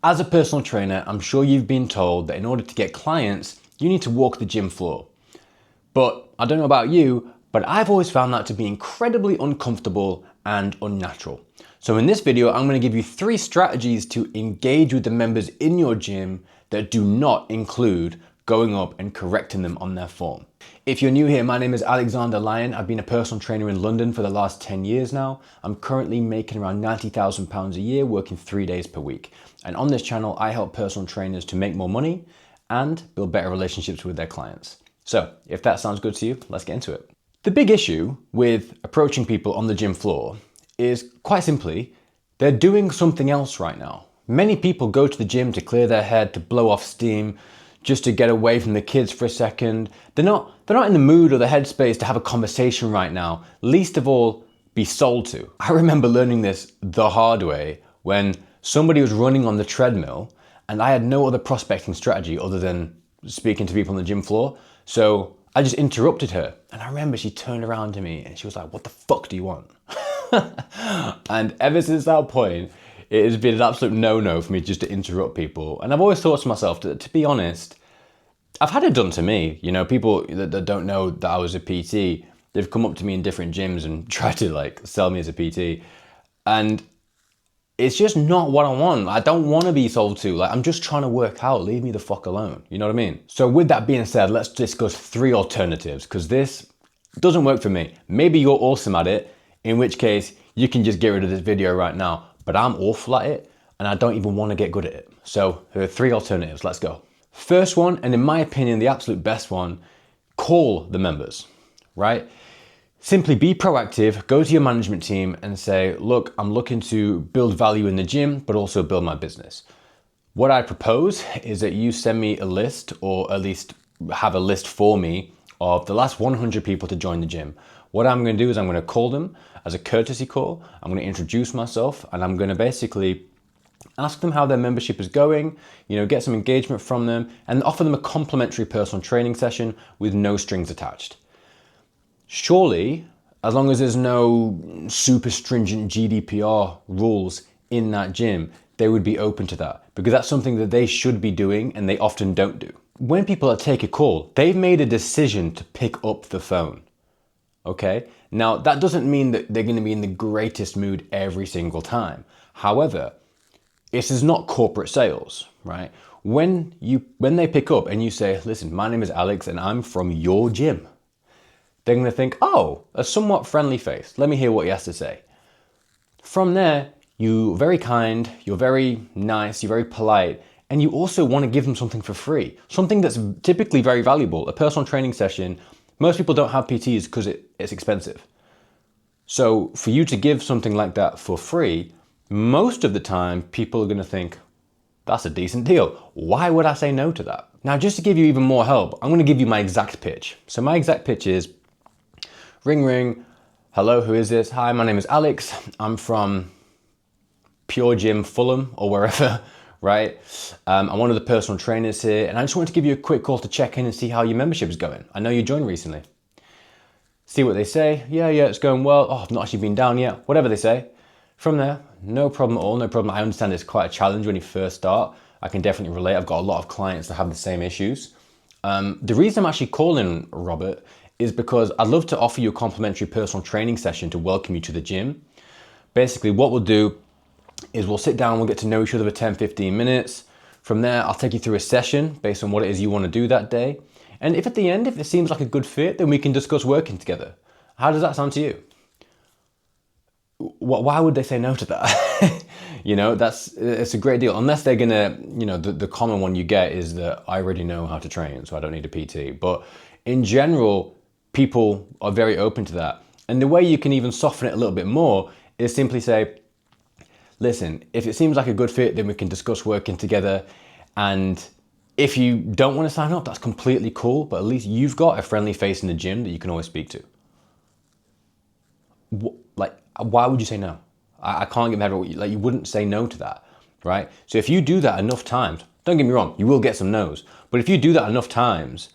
As a personal trainer, I'm sure you've been told that in order to get clients, you need to walk the gym floor. But I don't know about you, but I've always found that to be incredibly uncomfortable and unnatural. So in this video, I'm going to give you 3 strategies to engage with the members in your gym that do not include going up and correcting them on their form. If you're new here, my name is Alexander Lyon. I've been a personal trainer in London for the last 10 years now. I'm currently making around £90,000 a year, working 3 days per week. And on this channel, I help personal trainers to make more money and build better relationships with their clients. So if that sounds good to you, let's get into it. The big issue with approaching people on the gym floor is quite simply, they're doing something else right now. Many people go to the gym to clear their head, to blow off steam, just to get away from the kids for a second. They're not in the mood or the headspace to have a conversation right now, least of all be sold to. I remember learning this the hard way when somebody was running on the treadmill and I had no other prospecting strategy other than speaking to people on the gym floor. So I just interrupted her, and I remember she turned around to me and she was like, "What the fuck do you want?" And ever since that point, it has been an absolute no-no for me just to interrupt people. And I've always thought to myself, to be honest, I've had it done to me. You know, people that don't know that I was a PT, they've come up to me in different gyms and tried to like sell me as a PT. And it's just not what I want. I don't want to be sold to. Like, I'm just trying to work out. Leave me the fuck alone. You know what I mean? So with that being said, let's discuss 3 alternatives, because this doesn't work for me. Maybe you're awesome at it, in which case you can just get rid of this video right now. But I'm awful at it and I don't even want to get good at it. So there are 3 alternatives. Let's go. First one, and in my opinion, the absolute best one, call the members, right? Simply be proactive, go to your management team and say, look, I'm looking to build value in the gym, but also build my business. What I propose is that you send me a list, or at least have a list for me of the last 100 people to join the gym. What I'm going to do is I'm going to call them as a courtesy call. I'm going to introduce myself and I'm going to basically ask them how their membership is going, get some engagement from them and offer them a complimentary personal training session with no strings attached. Surely, as long as there's no super stringent GDPR rules in that gym, they would be open to that, because that's something that they should be doing and they often don't do. When people take a call, they've made a decision to pick up the phone. Okay? Now, that doesn't mean that they're going to be in the greatest mood every single time. However, this is not corporate sales, right? When they pick up and you say, listen, my name is Alex and I'm from your gym, they're going to think, oh, a somewhat friendly face. Let me hear what he has to say. From there, you're very kind, you're very nice, you're very polite, and you also want to give them something for free, something that's typically very valuable. A personal training session, most people don't have PTs because it's expensive. So for you to give something like that for free, most of the time people are going to think, that's a decent deal. Why would I say no to that? Now, just to give you even more help, I'm going to give you my exact pitch. So my exact pitch is, ring, ring. Hello, who is this? Hi, my name is Alex. I'm from Pure Gym Fulham or wherever, right? I'm one of the personal trainers here, and I just wanted to give you a quick call to check in and see how your membership is going. I know you joined recently. See what they say. Yeah, it's going well. Oh, I've not actually been down yet. Whatever they say. From there, no problem at all, no problem. I understand it's quite a challenge when you first start. I can definitely relate. I've got a lot of clients that have the same issues. The reason I'm actually calling, Robert, is because I'd love to offer you a complimentary personal training session to welcome you to the gym. Basically, what we'll do is we'll sit down, we'll get to know each other for 10, 15 minutes. From there, I'll take you through a session based on what it is you want to do that day. And if at the end, if it seems like a good fit, then we can discuss working together. How does that sound to you? Why would they say no to that? It's a great deal. Unless they're gonna, the common one you get is that I already know how to train, so I don't need a PT. But in general, people are very open to that. And the way you can even soften it a little bit more is simply say, listen, if it seems like a good fit, then we can discuss working together. And if you don't want to sign up, that's completely cool, but at least you've got a friendly face in the gym that you can always speak to. Why would you say no? I can't get my head around, you wouldn't say no to that, right? So if you do that enough times, don't get me wrong, you will get some no's, but if you do that enough times,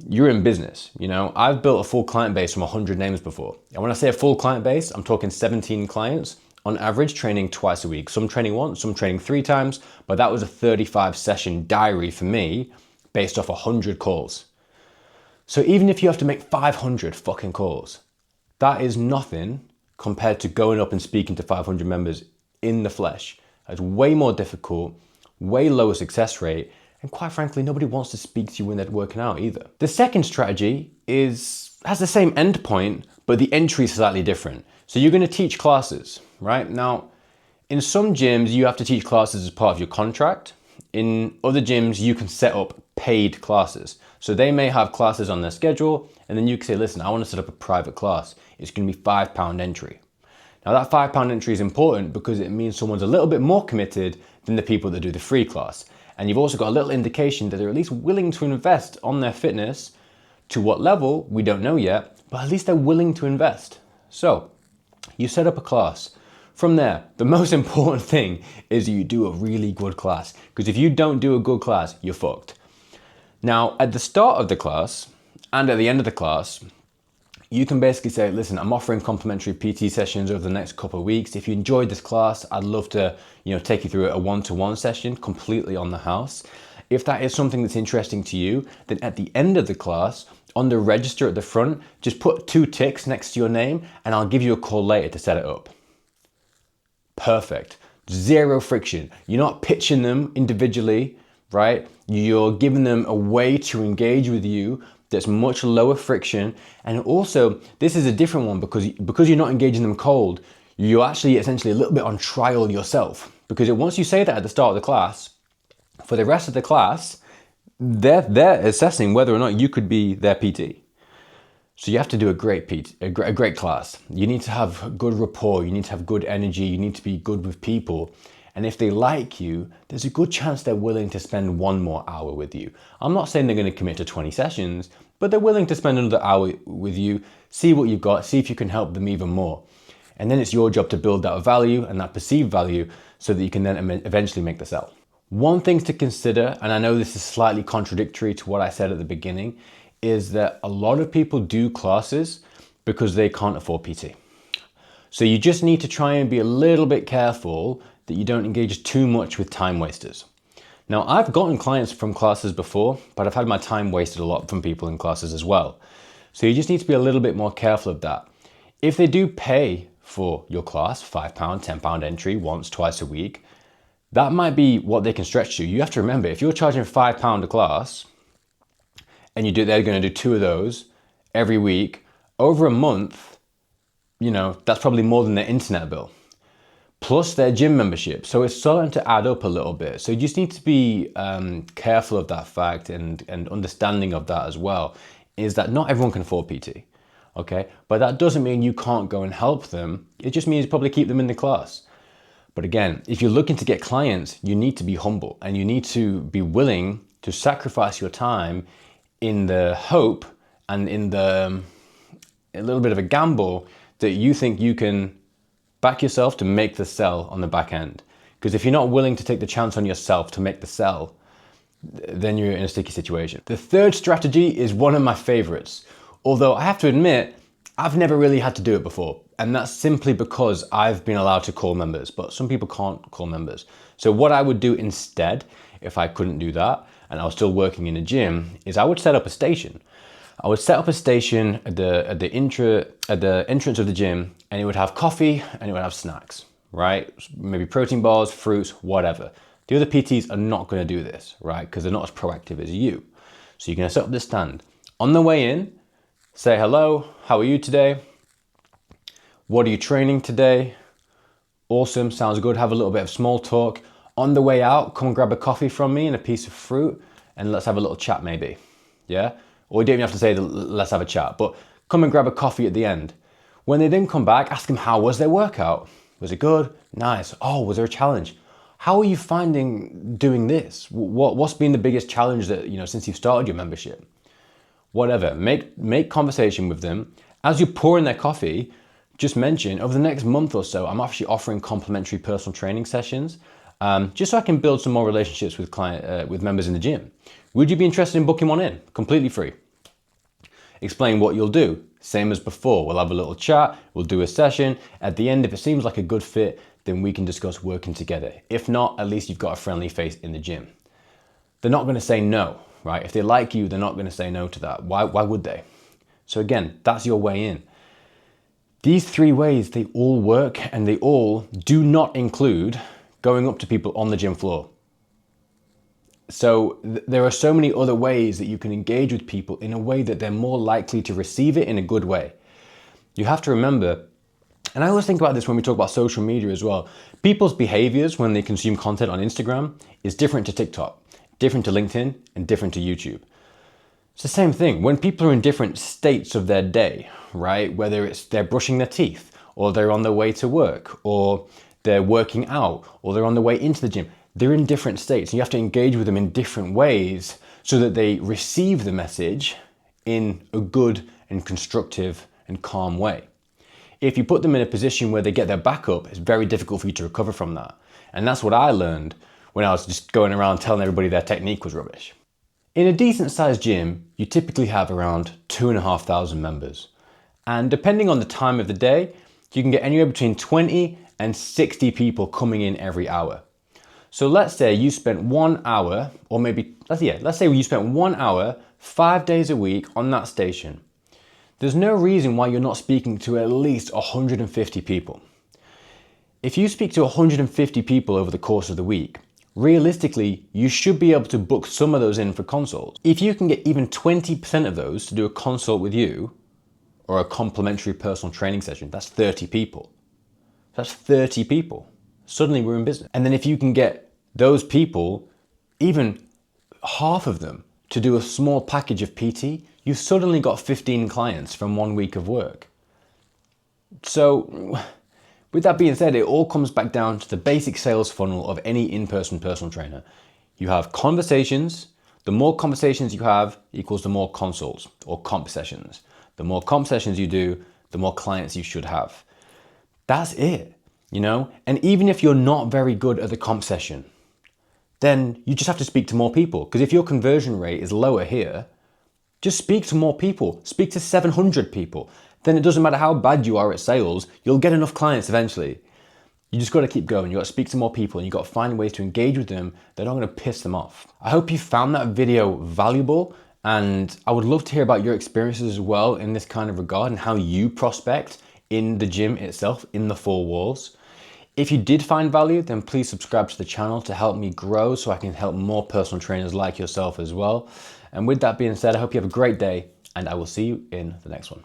you're in business. I've built a full client base from 100 names before. And when I say a full client base, I'm talking 17 clients on average training twice a week. Some training once, some training 3 times, but that was a 35 session diary for me based off 100 calls. So even if you have to make 500 fucking calls, that is nothing compared to going up and speaking to 500 members in the flesh. It's way more difficult, way lower success rate, and quite frankly, nobody wants to speak to you when they're working out either. The second strategy has the same end point, but the entry is slightly different. So you're going to teach classes, right? Now, in some gyms, you have to teach classes as part of your contract. In other gyms, you can set up paid classes. So they may have classes on their schedule, and then you can say, listen, I want to set up a private class. It's going to be £5 entry. Now that £5 entry is important because it means someone's a little bit more committed than the people that do the free class. And you've also got a little indication that they're at least willing to invest on their fitness. To what level, we don't know yet, but at least they're willing to invest. So you set up a class. From there, the most important thing is you do a really good class, because if you don't do a good class, you're fucked. Now, at the start of the class and at the end of the class, you can basically say, listen, I'm offering complimentary PT sessions over the next couple of weeks. If you enjoyed this class, I'd love to, take you through a one-to-one session completely on the house. If that is something that's interesting to you, then at the end of the class, on the register at the front, just put 2 ticks next to your name and I'll give you a call later to set it up. Perfect. Zero friction. You're not pitching them individually, right? You're giving them a way to engage with you that's much lower friction. And also, this is a different one because you're not engaging them cold, you're actually essentially a little bit on trial yourself. Because once you say that at the start of the class, for the rest of the class, they're assessing whether or not you could be their PT. So you have to do a great class. You need to have good rapport, you need to have good energy, you need to be good with people. And if they like you, there's a good chance they're willing to spend 1 more hour with you. I'm not saying they're going to commit to 20 sessions, but they're willing to spend another hour with you, see what you've got, see if you can help them even more. And then it's your job to build that value and that perceived value so that you can then eventually make the sell. One thing to consider, and I know this is slightly contradictory to what I said at the beginning, is that a lot of people do classes because they can't afford PT. So you just need to try and be a little bit careful that you don't engage too much with time wasters. Now, I've gotten clients from classes before, but I've had my time wasted a lot from people in classes as well. So you just need to be a little bit more careful of that. If they do pay for your class, £5, £10 entry, once, twice a week, that might be what they can stretch to. You have to remember, if you're charging £5 a class, and they're going to do 2 of those every week, over a month, that's probably more than their internet bill, plus their gym membership. So it's starting to add up a little bit. So you just need to be careful of that fact and understanding of that as well, is that not everyone can afford PT, okay? But that doesn't mean you can't go and help them. It just means probably keep them in the class. But again, if you're looking to get clients, you need to be humble and you need to be willing to sacrifice your time in the hope and in a little bit of a gamble that you think you can back yourself to make the sell on the back end. Because if you're not willing to take the chance on yourself to make the sell, then you're in a sticky situation. The third strategy is one of my favorites, although I have to admit, I've never really had to do it before. And that's simply because I've been allowed to call members, but some people can't call members. So what I would do instead, if I couldn't do that, and I was still working in a gym, is I would set up a station. I would set up a station at the entrance of the gym, and it would have coffee and it would have snacks, right? Maybe protein bars, fruits, whatever. The other PTs are not going to do this, right? Because they're not as proactive as you. So you're going to set up this stand. On the way in, say hello, how are you today? What are you training today? Awesome, sounds good. Have a little bit of small talk. On the way out, come and grab a coffee from me and a piece of fruit, and let's have a little chat maybe, yeah? Or you don't even have to say, let's have a chat, but come and grab a coffee at the end. When they then come back, ask them, how was their workout? Was it good? Nice. Oh, was there a challenge? How are you finding doing this? What's been the biggest challenge that, since you've started your membership? Whatever, make conversation with them. As you're pouring their coffee, just mention, over the next month or so, I'm actually offering complimentary personal training sessions, just so I can build some more relationships with members in the gym. Would you be interested in booking one in, completely free? Explain what you'll do. same as before. We'll have a little chat, we'll do a session. At the end, if it seems like a good fit, then we can discuss working together. If not, at least you've got a friendly face in the gym. They're not gonna say no, right? If they like you, they're not gonna say no to that. Why would they? So again, that's your way in. These 3 ways, they all work, and they all do not include going up to people on the gym floor. So there are so many other ways that you can engage with people in a way that they're more likely to receive it in a good way. You have to remember, and I always think about this when we talk about social media as well, people's behaviors when they consume content on Instagram is different to TikTok, different to LinkedIn, and different to YouTube. It's the same thing. When people are in different states of their day, right? Whether it's they're brushing their teeth, or they're on their way to work, or they're working out, or they're on their way into the gym, they're in different states. You have to engage with them in different ways so that they receive the message in a good and constructive and calm way. If you put them in a position where they get their back up, it's very difficult for you to recover from that. And that's what I learned when I was just going around telling everybody their technique was rubbish. In a decent sized gym, you typically have around 2,500 members. And depending on the time of the day, you can get anywhere between 20 and 60 people coming in every hour. So let's say you spent 1 hour, or maybe, let's say you spent 1 hour, 5 days a week on that station. There's no reason why you're not speaking to at least 150 people. If you speak to 150 people over the course of the week, realistically, you should be able to book some of those in for consults. If you can get even 20% of those to do a consult with you, or a complimentary personal training session, that's 30 people. That's 30 people. Suddenly we're in business. And then if you can get those people, even half of them, to do a small package of PT, you've suddenly got 15 clients from 1 week of work. So with that being said, it all comes back down to the basic sales funnel of any in-person personal trainer. You have conversations. The more conversations you have equals the more consults or comp sessions. The more comp sessions you do, the more clients you should have. That's it. And even if you're not very good at the comp session, then you just have to speak to more people. Because if your conversion rate is lower here, just speak to more people. Speak to 700 people. Then it doesn't matter how bad you are at sales, you'll get enough clients eventually. You just got to keep going. You got to speak to more people, and you got to find ways to engage with them that aren't going to piss them off. I hope you found that video valuable, and I would love to hear about your experiences as well in this kind of regard and how you prospect in the gym itself, in the 4 walls. If you did find value, then please subscribe to the channel to help me grow so I can help more personal trainers like yourself as well. And with that being said, I hope you have a great day, and I will see you in the next one.